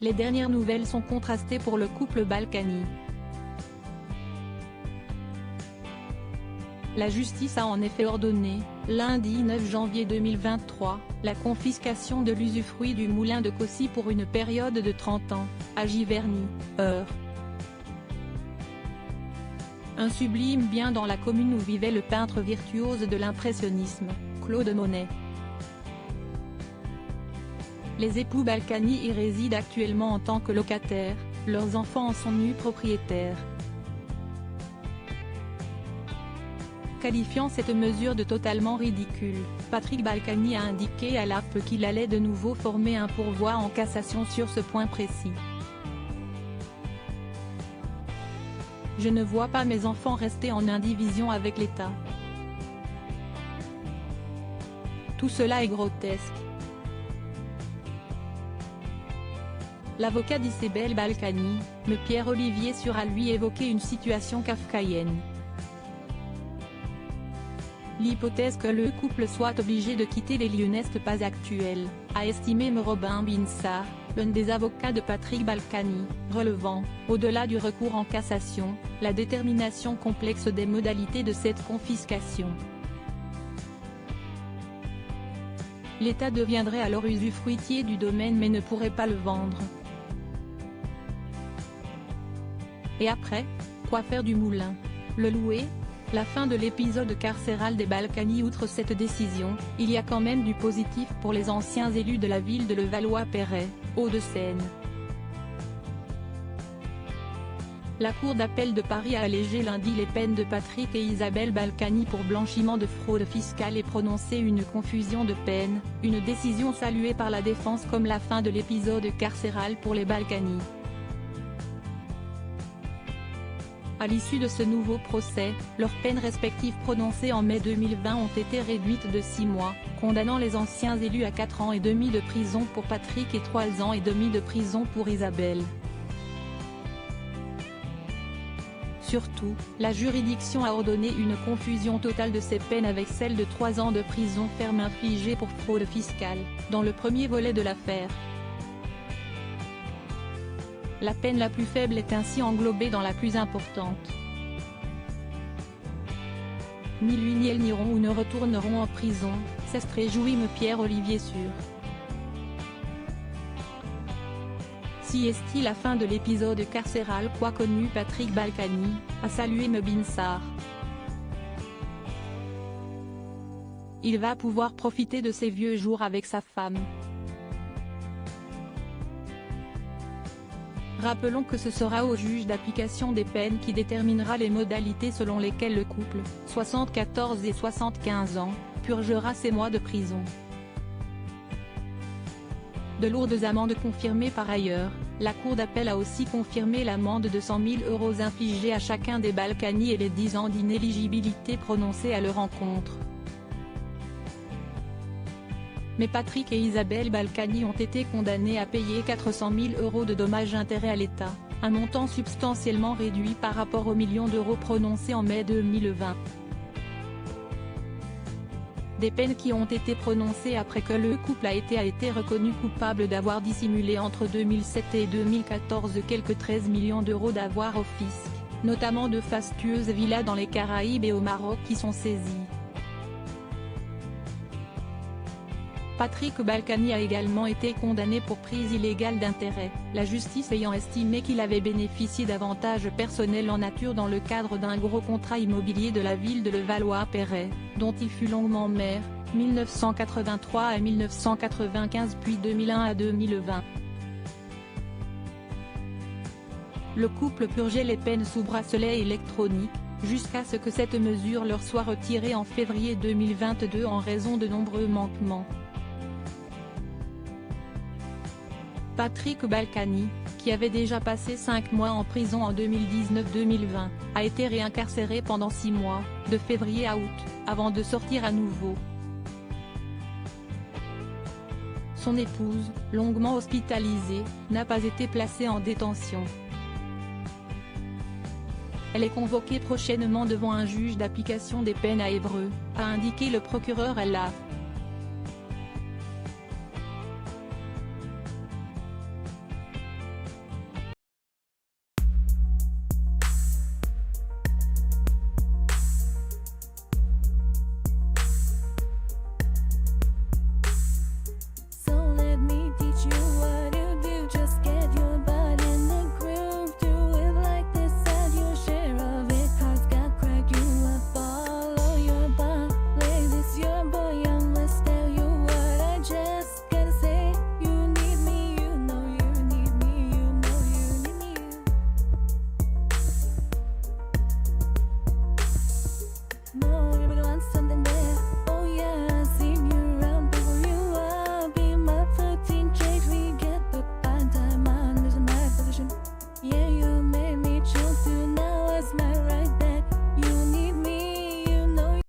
Les dernières nouvelles sont contrastées pour le couple Balkany. La justice a en effet ordonné, lundi 9 janvier 2023, la confiscation de l'usufruit du moulin de Cossy pour une période de 30 ans, à Giverny, Eure. Un sublime bien dans la commune où vivait le peintre virtuose de l'impressionnisme, Claude Monet. Les époux Balkany y résident actuellement en tant que locataires, leurs enfants en sont nus propriétaires. Qualifiant cette mesure de totalement ridicule, Patrick Balkany a indiqué à l'AFP qu'il allait de nouveau former un pourvoi en cassation sur ce point précis. Je ne vois pas mes enfants rester en indivision avec l'État. Tout cela est grotesque. L'avocat d'Isabelle Balkany, M. Pierre-Olivier Sur a lui évoqué une situation kafkaïenne. L'hypothèse que le couple soit obligé de quitter les lieux n'est pas actuelle, a estimé M. Robin Binsar, l'un des avocats de Patrick Balkany, relevant, au-delà du recours en cassation, la détermination complexe des modalités de cette confiscation. L'État deviendrait alors usufruitier du domaine mais ne pourrait pas le vendre. Et après, quoi faire du moulin? Le louer? La fin de l'épisode carcéral des Balkany. Outre cette décision, il y a quand même du positif pour les anciens élus de la ville de Levallois-Perret, Hauts-de-Seine. La Cour d'appel de Paris a allégé lundi les peines de Patrick et Isabelle Balkany pour blanchiment de fraude fiscale et prononcé une confusion de peine, une décision saluée par la défense comme la fin de l'épisode carcéral pour les Balkany. À l'issue de ce nouveau procès, leurs peines respectives prononcées en mai 2020 ont été réduites de 6 mois, condamnant les anciens élus à 4 ans et demi de prison pour Patrick et 3 ans et demi de prison pour Isabelle. Surtout, la juridiction a ordonné une confusion totale de ces peines avec celle de 3 ans de prison ferme infligée pour fraude fiscale, dans le premier volet de l'affaire. La peine la plus faible est ainsi englobée dans la plus importante. Ni lui ni elle n'iront ou ne retourneront en prison, s'est réjoui M. Pierre-Olivier Sur. Si est-il la fin de l'épisode carcéral qu'a connu Patrick Balkany, a salué M. Binsar. Il va pouvoir profiter de ses vieux jours avec sa femme. Rappelons que ce sera au juge d'application des peines qui déterminera les modalités selon lesquelles le couple, 74 et 75 ans, purgera ses mois de prison. De lourdes amendes confirmées par ailleurs, la Cour d'appel a aussi confirmé l'amende de 100 000 € infligée à chacun des Balkany et les 10 ans d'inéligibilité prononcés à leur encontre. Mais Patrick et Isabelle Balkany ont été condamnés à payer 400 000 € de dommages-intérêts à l'État, un montant substantiellement réduit par rapport aux millions d'euros prononcés en mai 2020. Des peines qui ont été prononcées après que le couple a été reconnu coupable d'avoir dissimulé entre 2007 et 2014 quelques 13 millions d'euros d'avoirs au fisc, notamment de fastueuses villas dans les Caraïbes et au Maroc qui sont saisies. Patrick Balkany a également été condamné pour prise illégale d'intérêt, la justice ayant estimé qu'il avait bénéficié d'avantages personnels en nature dans le cadre d'un gros contrat immobilier de la ville de Levallois-Perret, dont il fut longuement maire, 1983 à 1995 puis 2001 à 2020. Le couple purgeait les peines sous bracelet électronique, jusqu'à ce que cette mesure leur soit retirée en février 2022 en raison de nombreux manquements. Patrick Balkany, qui avait déjà passé 5 mois en prison en 2019-2020, a été réincarcéré pendant 6 mois, de février à août, avant de sortir à nouveau. Son épouse, longuement hospitalisée, n'a pas été placée en détention. Elle est convoquée prochainement devant un juge d'application des peines à Évreux, a indiqué le procureur à l'AFP.